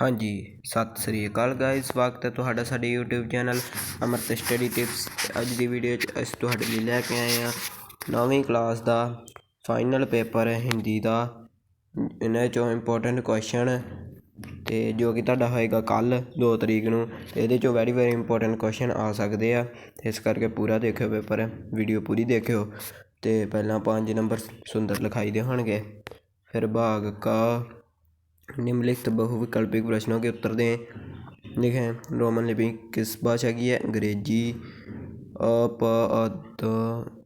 हाँ जी, सत श्री अकाल गाइस, स्वागत है ਤੁਹਾਡਾ ਸਾਡੇ YouTube ਚੈਨਲ ਅਮਰਤ ਸਟੱਡੀ ਟਿਪਸ। ਅੱਜ ਦੀ ਵੀਡੀਓ 'ਚ ਅਸੀਂ ਤੁਹਾਡੇ ਲਈ ਲੈ ਕੇ ਆਏ ਹਾਂ 9ਵੀਂ ਕਲਾਸ ਦਾ ਫਾਈਨਲ ਪੇਪਰ ਹਿੰਦੀ ਦਾ। ਇਹਨਾਂ 'ਚੋਂ ਇੰਪੋਰਟੈਂਟ ਕੁਐਸਚਨ ਤੇ ਜੋ ਕਿ ਤੁਹਾਡਾ ਹੋਏਗਾ ਕੱਲ੍ਹ 2 ਤਰੀਕ ਨੂੰ। ਇਹਦੇ 'ਚੋਂ ਵੈਰੀ ਇੰਪੋਰਟੈਂਟ ਕੁਐਸਚਨ ਆ ਸਕਦੇ ਆ, ਇਸ ਕਰਕੇ ਪੂਰਾ ਦੇਖਿਓ ਪੇਪਰ, ਵੀਡੀਓ ਪੂਰੀ ਦੇਖਿਓ। ਤੇ ਪਹਿਲਾਂ 5 ਨੰਬਰ ਸੁੰਦਰ ਲਿਖਾਈ ਦੇ ਹੋਣਗੇ, ਫਿਰ भाग का निम्नलिखित बहुविकल्पिक प्रश्नों के उत्तर दें। लिखें रोमन लिपि किस भाषा की है? अंग्रेजी।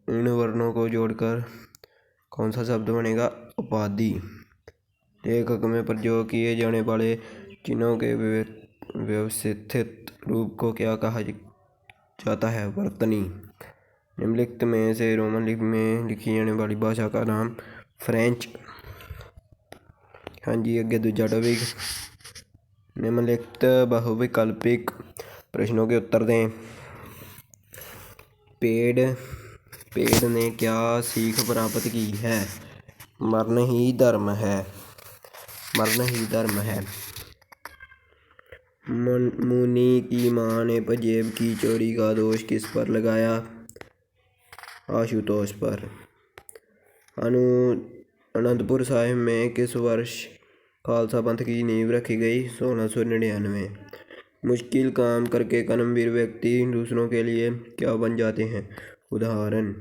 इन वर्णों को जोड़कर कौन सा शब्द बनेगा? उपाधि। लेखक में प्रयोग किए जाने वाले चिन्हों के व्यवस्थित रूप को क्या कहा जाता है? वर्तनी। निम्नलिखित में से रोमन लिपि में लिखी जाने वाली भाषा का नाम? फ्रेंच। हाँ जी, अगे दूजा टॉपिक, निम्नलिखित बहुविकल्पिक प्रश्नों के उत्तर दें। पेड़ ने क्या सीख प्राप्त की है? मरण ही धर्म है। मरण ही धर्म है। मुनि की माँ ने पंजेब की चोरी का दोष किस पर लगाया? आशुतोष पर। अनंतपुर साहिब में किस वर्ष खालसा पंथ की नींव रखी गई? 1699। मुश्किल काम करके कर्मवीर व्यक्ति दूसरों के लिए क्या बन जाते हैं? उदाहरण।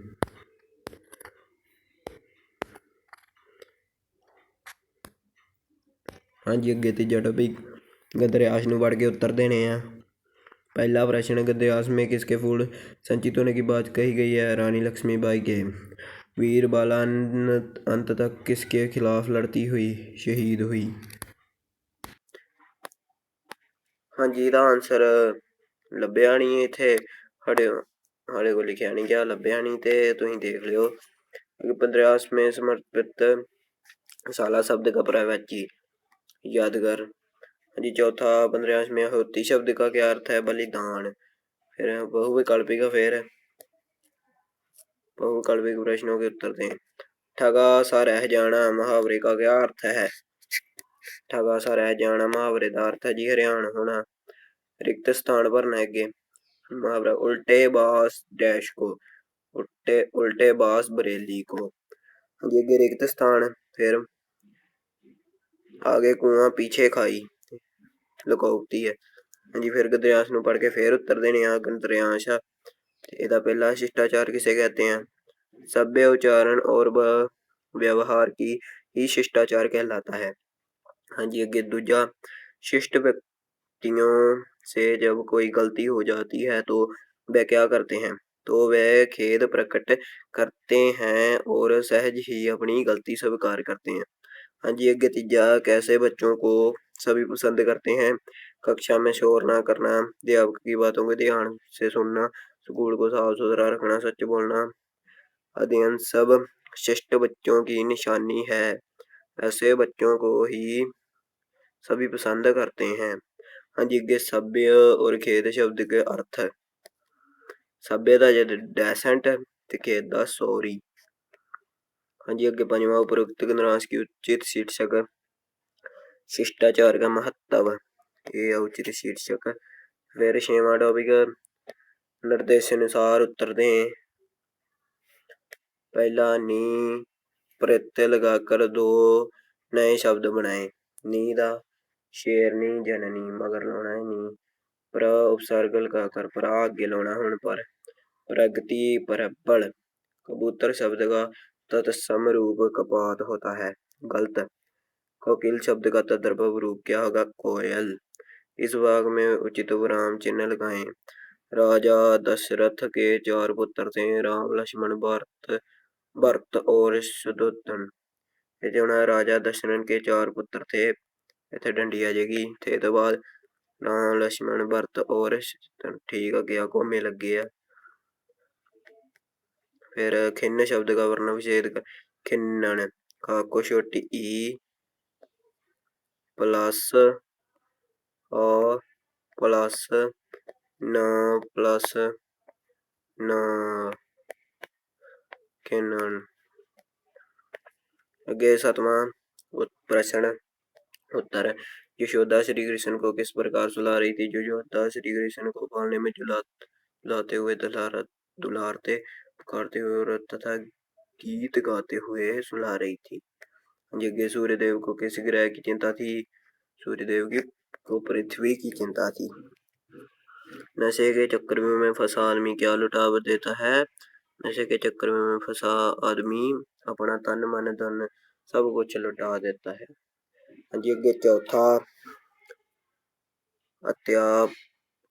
हाँ जी, अगे तीजा टॉपिक, गद्रियास नूं पढ़ के उत्तर देने हैं। पहला प्रश्न, गद्रियास में किसके फूल संचित होने की बात कही गई है? रानी लक्ष्मीबाई के। वीरबाला अंत तक किसके खिलाफ लड़ती हुई शहीद हुई? हाँ जी, ਇਹਦਾ आंसर ਲੱਭਿਆ नहीं इत्थे, हाले को लिखिया नहीं गया, ਲੱਭਿਆ नहीं ते तुसीं देख लियो। गद्रियास में समर्पित साला शब्द का प्रवाची यादगार। जी चौथा, गद्रियास में होती शब्द का क्या अर्थ है? बलिदान। फिर बहुविकल्पिक प्रश्नों के उत्तर दें। ठगा सा रह जाना मुहावरे का क्या अर्थ है? ठगा सा रह जाना मुहावरे का अर्थ है जी हरियाण होना। रिक्त स्थान भरना है मुहावरा, उल्टे बास डैश को, उल्टे बास बरेली को। ये रिक्त स्थान, फिर आगे कुआं पीछे खाई लुकौती है जी। फिर गद्रियास नूं पढ़ के फिर उत्तर देने आ। गद्रियांश ਇਹਦਾ पहला शिष्टाचार किसे कहते हैं? सभ्य उच्चारण और व्यवहार की ही शिष्टाचार कहलाता है। हाँ जी, अगे दूजा, शिष्ट व्यक्तियों से जब कोई गलती हो जाती है तो वे क्या करते हैं? तो वे खेद प्रकट करते हैं और सहज ही अपनी गलती स्वीकार करते हैं। हाँ जी, अगे तीजा, कैसे बच्चों को सभी पसंद करते हैं? कक्षा में शोर ना करना, अध्यापक की बातों को ध्यान से सुनना, स्कूल को साफ सुथरा रखना, सच बोलना, अध्ययन सब शिष्ट बच्चों की निशानी है। ऐसे बच्चों को ही सभी पसंद करते हैं। हाँ जी, अगे सभ्य और खेद शब्द के अर्थ। सभ्य का डेसेंट ते खेद का सॉरी। हाँ जी, अगे पंजवां, उपरोक्त गद्रियांश की उचित शीर्षक। शिष्टाचार का महत्व, ये उचित शीर्षक। फिर छेवां टॉपिक, निर्देशानुसार उत्तर दें। पहला, नी प्रत्यय लगाकर 2 नए शब्द बनाए। नी दा शेरनी जननी, मगर लाना है नी। प्र उपसर्ग लगाकर पर आगे लाना होने पर। प्रगति परबल। कबूतर शब्द का तत्सम रूप कपात होता है, गलत। कोकिल शब्द का तद्भव रूप क्या होगा? कोयल। इस भाग में उचित विराम चिन्ह लगाएं। राजा दशरथ के 4 पुत्र थे, राम लक्ष्मण भरत और शत्रुघ्न। ये होना राजा दशरथ के 4 पुत्र थे, इतने डंडी आ जाएगी थे तो बाद राम लक्ष्मण भरत और शत्रुघ्न, ठीक है गया घूमे लग गया। फिर खिन्न शब्द का वर्ण विच्छेद कर, खिन्नन, काको छोटी ई प्लस और प्लस न प्लस न, खिन्नन। अगे 7वां प्रश्न उत्तर, यशोदा श्री कृष्ण को किस प्रकार सुला रही थी? यशोदा श्री कृष्ण को पालने में झुलाते हुए, दुलारते पुकारते हुए और तथा गीत गाते हुए सुला रही थी। यज्ञ सूर्यदेव को किस ग्रह की चिंता थी? सूर्यदेव की को पृथ्वी की चिंता थी। नशे के चक्कर में फंसा आदमी क्या लुटा देता है? नशे के चक्कर में फंसा आदमी अपना तन मन धन सब कुछ लुटा देता है। यज्ञ चौथा,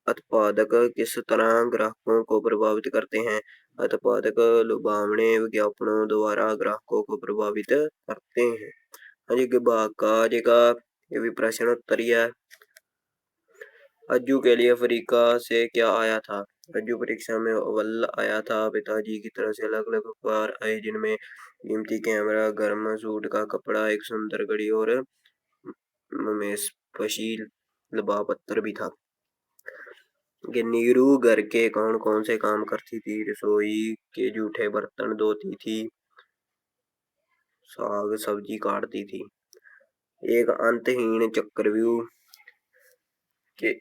उत्पादक किस तरह ग्राहकों को प्रभावित करते हैं? उत्पादक लुभावने विज्ञापनों द्वारा ग्राहकों को प्रभावित करते हैं। यज्ञ भाग का ये भी प्रश्न उत्तरीय है। अज्जू के लिए अफ्रीका से क्या आया था? अज्जू परीक्षा में अव्वल आया था। पिताजी की तरफ से अलग अलग उपहार आए, जिनमें कीमती कैमरा, गर्म सूट का कपड़ा, एक सुंदर घड़ी और मेषपशी पत्र भी था। नीरू घर के कौन कौन से काम करती थी? रसोई के जूठे बर्तन धोती थी, साग सब्जी काटती थी। एक अंतहीन चक्रव्यूह के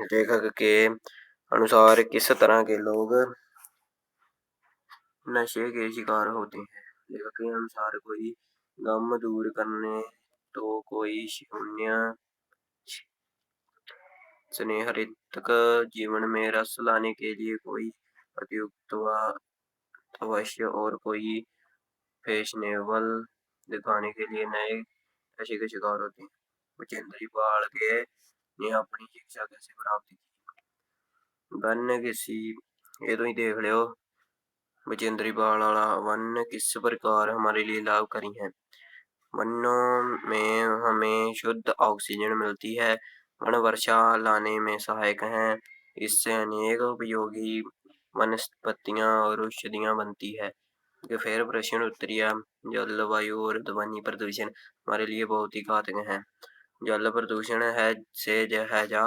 लेखक के अनुसार किस तरह के लोग नशे के शिकार होते हैं? लेखक के अनुसार कोई गम दूर करने, तो कोई शून्य स्नेहरितक जीवन में रस लाने के लिए, कोई अतियुक्त अवश्य और कोई फैशनेबल दिखाने के लिए नए नशे के शिकार होते हैं। बचेंद्री पाल के ने अपनी शिक्षा कैसे प्राप्त की? वन किसी ये तो ही देख रहे हो। बचेंद्री पाल वाला वन किस प्रकार हमारे लिए लाभकारी है? वनों में हमें शुद्ध ऑक्सीजन मिलती है। वन वर्षा लाने में सहायक हैं। इससे अनेक उपयोगी वनस्पतियां और औषधियां बनती है। फिर प्रश्न उत्तरीय, जलवायु और ध्वनि प्रदूषण हमारे लिए बहुत ही घातक है। जल प्रदूषण है से हैजा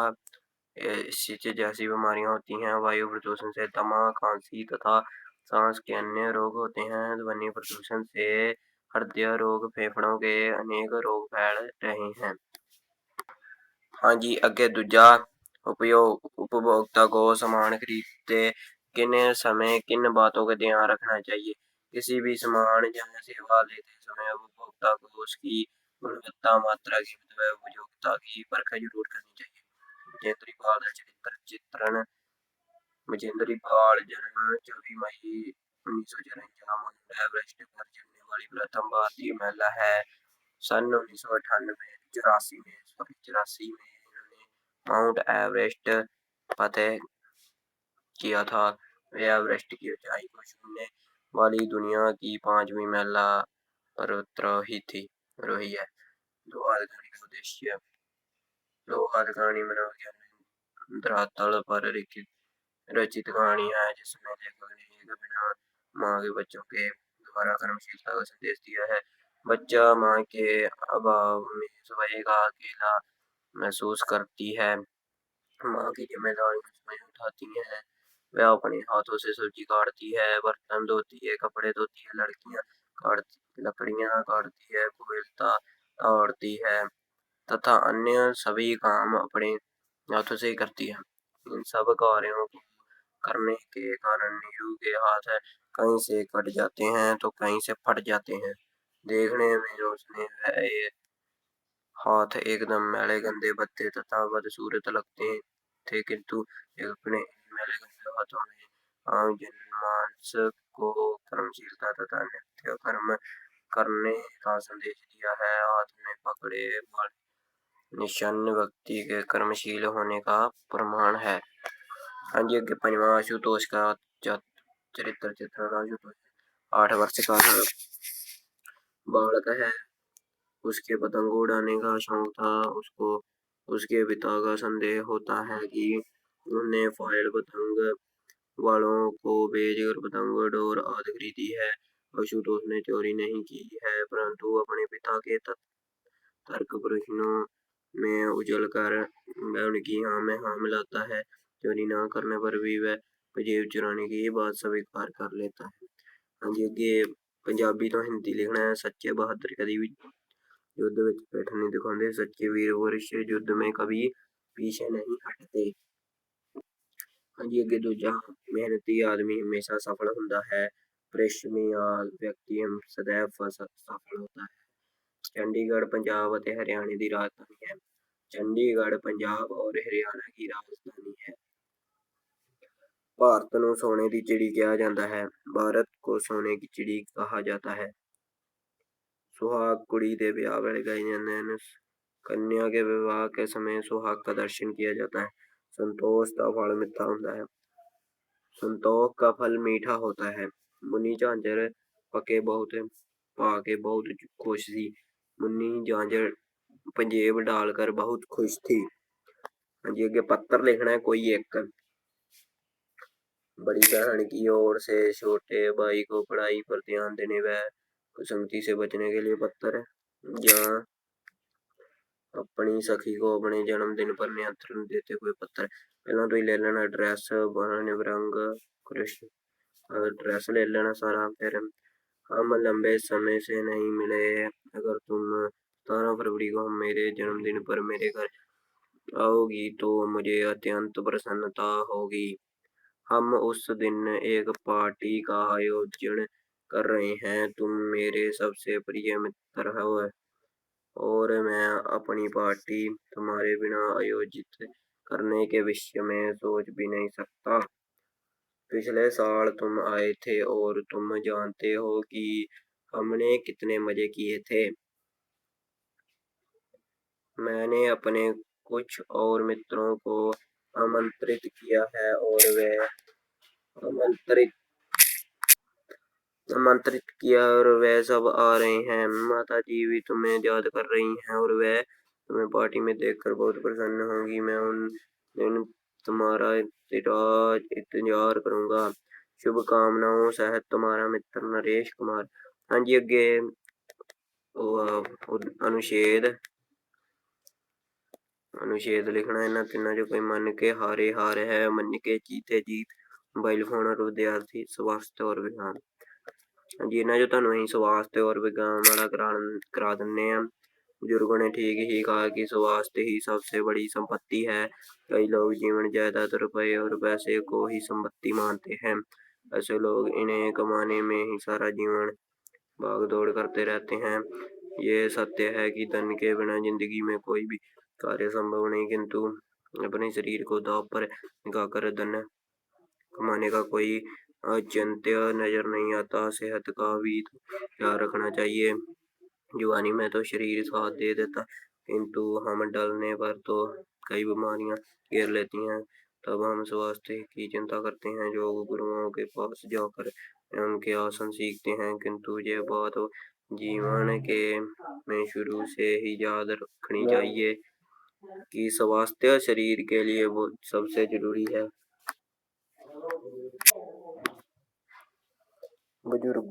इससे जैसी बीमारियां होती हैं। वायु प्रदूषण से दमा, खांसी तथा सांस के अन्य रोग होते हैं। ध्वनि प्रदूषण से हृदय रोग, फेफड़ों के अनेक रोग फैल रहे हैं। हाँ जी, अगे दूजा, उपभोक्ता को सामान खरीदते किन समय किन बातों का ध्यान रखना चाहिए? किसी भी सामान या सेवा लेते समय उपभोक्ता को उसकी गुणवत्ता, मात्रा, कीमत व उपयोगिता की परख जरूर करनी चाहिए। विजेंद्री पाल चित्रण विजेंद्री पाल जन्म 24 मई 1954, माउंट एवरेस्ट पर चढ़ने वाली प्रथम भारतीय महिला है। सन 1984 में इन्होंने माउंट एवरेस्ट फतेह किया था। वे एवरेस्ट की ऊंचाई को छूने वाली दुनिया की 5वीं महिला पर्वतारोही है। लोहारगानी का उद्देश्य, लोहारगानी मनोविज्ञान धरातल पर रचित कहानी है, जिसमें लेखक ने एक बिना माँ के बच्चों के द्वारा कर्मशीलता का संदेश दिया है। बच्चा माँ के अभाव में स्वयं का अकेला महसूस करती है। माँ की जिम्मेदारी स्वयं उठाती है। वह अपने हाथों से सब्जी काटती है, बर्तन धोती है, कपड़े धोती है, लकड़ियाँ काटती है, कोयला तोड़ती है तथा अन्य सभी काम अपने हाथों से ही करती है। इन सब कार्यों को करने के कारण नीरू के हाथ कहीं से कट जाते हैं तो कहीं से फट जाते हैं। देखने में उसने वह हाथ एकदम मैले, गंदे, भद्दे तथा बदसूरत लगते थे, किंतु अपने मैले गंदे हाथों में आम जनमानस को कर्मशीलता तथा नित्य कर्म करने का संदेश दिया है। हाथ में पकड़े वाले निशान व्यक्ति के कर्मशील होने का प्रमाण है। यज्ञ पंचवां, आशुतोष का चरित्र चित्रण। आशुतोष 8 वर्ष का बालक है। उसके पतंग उड़ाने का शौक था। उसको उसके पिता का संदेह होता है कि उसने फाइल पतंग वालों को भेजकर पतंग, डोर आदि खरीदी है। आशुतोष ने चोरी नहीं की है, परंतु अपने पिता के तर्क प्रश्नों में उछल कर वह उनकी हाँ में हाँ मिलाता है। चोरी न करने पर भी वह जेब चुराने की बात स्वीकार कर लेता है। हाँ जी, ये पंजाबी तो हिंदी लिखना है। सच्चे बहादुर कभी भी युद्ध विच पिठ नहीं दिखाते, सच्चे वीर पुरुष युद्ध में कभी पीछे नहीं हटते। हाँ जी, अगे दूजा, मेहनती आदमी हमेशा सफल होता है, परिश्रमी व्यक्ति सदैव सफल होता है। चंडीगढ़ पंजाब ਅਤੇ हरियाणा की राजधानी है। चंडीगढ़ पंजाब और हरियाणा की राजधानी है। भारत को सोने की चिड़ी कहा जाता है। भारत को सोने की चिड़ी कहा जाता है। सुहाग कुड़ी दे ब्याह वेले गाए जाते हैं। कन्या के विवाह के समय सुहाग का दर्शन किया जाता है। संतोष का फल मीठा होता है। संतोष का फल मीठा होता है। मुनि झांझर पके बहुत पाके बहुत खुश थी। मुनि झांझर पंजेब डालकर बहुत खुश थी। जी, आगे पत्र लिखना है कोई एक। बड़ी बहन की ओर से छोटे भाई को पढ़ाई पर ध्यान देने व कुसंगति से बचने के लिए पत्र, या अपनी सखी को अपने जन्मदिन पर नियंत्रण देते हुए पत्र। पहला तो ले लेना एड्रेस, रंग एड्रेस ले लेना सारा। फिर हम लंबे समय से नहीं मिले, अगर तुम 17 फरवरी को मेरे जन्मदिन पर मेरे घर आओगी तो मुझे अत्यंत प्रसन्नता होगी। हम उस दिन एक पार्टी का आयोजन कर रहे हैं। तुम मेरे सबसे प्रिय मित्र हो और मैं अपनी पार्टी तुम्हारे बिना आयोजित करने के विषय में सोच भी नहीं सकता। पिछले साल तुम आए थे और तुम जानते हो कि हमने कितने मजे किए थे। मैंने अपने कुछ और मित्रों को आमंत्रित किया है और वे आमंत्रित सब आ रहे हैं। माता जी भी तुम्हें याद कर रही हैं और वे तुम्हें पार्टी में देखकर बहुत प्रसन्न होंगी। मैं उन दिन तुम्हारा इंतजार करूंगा। शुभकामनाओं सहित तुम्हारा मित्र नरेश कुमार। हाँ जी, अगे अनुच्छेद लिखना है ना। तिना जो कोई मन के हारे हार है, मन के जीते जीत। मोबाइल फोन और विद्यार्थी स्वास्थ्य और विज्ञान। जी, ना जो तुहानू अहीं स्वास्थ्य और विज्ञान वाला करा दिन्ने आ। बुजुर्गों ने ठीक ही कहा कि स्वास्थ्य ही सबसे बड़ी संपत्ति है। कई लोग जीवन जायदाद, रुपए और पैसे को ही संपत्ति मानते हैं। ऐसे लोग इन्हें कमाने में ही सारा जीवन भाग दौड़ करते रहते हैं। ये सत्य है कि धन के बिना जिंदगी में कोई भी कार्य संभव नहीं, किंतु अपने शरीर को दांव पर लगाकर धन कमाने का कोई औचित्य नजर नहीं आता। सेहत का भी ख्याल रखना चाहिए। जवानी में तो शरीर साथ दे देता, किंतु हम डलने पर तो कई बीमारियां घेर लेती हैं। तब हम स्वास्थ्य की चिंता करते हैं। जो गुरुओं के पास जाकर उनके आसन सीखते हैं, किंतु ये बात जीवन के में शुरू से ही याद रखनी चाहिए कि स्वास्थ्य शरीर के लिए वो सबसे जरूरी है। बुजुर्ग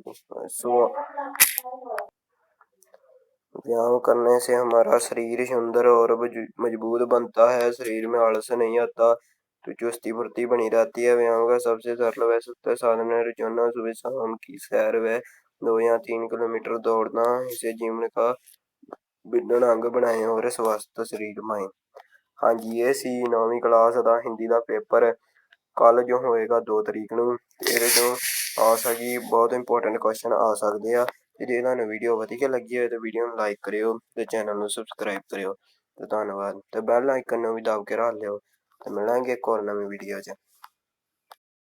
व्यायाम करने से हमारा शरीर सुंदर और मजबूत बनता है। शरीर में आलस नहीं आता, तो चुस्ती फुर्ती बनी रहती है। व्यायाम का सबसे सरल व सस्ता साधन है रोजाना सुबह शाम की सैर व 2 या 3 किलोमीटर दौड़ना। इसे जीवन का भिन्न अंग बनाए और स्वस्थ शरीर बनाए। हाँ जी, ये सी 9वीं क्लास का हिंदी का पेपर कल जो होएगा 2 तरीक ਨੂੰ। ਇਹਦੇ ਚੋਂ ਆ ਸਕੀ ਬਹੁਤ ਇੰਪੋਰਟੈਂਟ ਕੁਐਸਚਨ ਆ ਸਕਦੇ ਆ। ਤੇ ਜੇ ਤੁਹਾਨੂੰ ਵੀਡੀਓ ਵਧੀਆ ਲੱਗੀ ਹੋਵੇ ਤਾਂ ਵੀਡੀਓ ਨੂੰ ਲਾਈਕ ਕਰਿਓ ਤੇ ਚੈਨਲ ਨੂੰ ਸਬਸਕ੍ਰਾਈਬ ਕਰਿਓ ਤੇ ਧੰਨਵਾਦ। ਤੇ ਬੈਲ ਆਈਕਨ ਨੂੰ ਵੀ ਦਬ ਕੇ ਰੱਖ ਲਿਓ ਤੇ ਮਿਲਾਂਗੇ ਇੱਕ ਹੋਰ ਨਵੀਂ ਵੀਡੀਓ 'ਚ।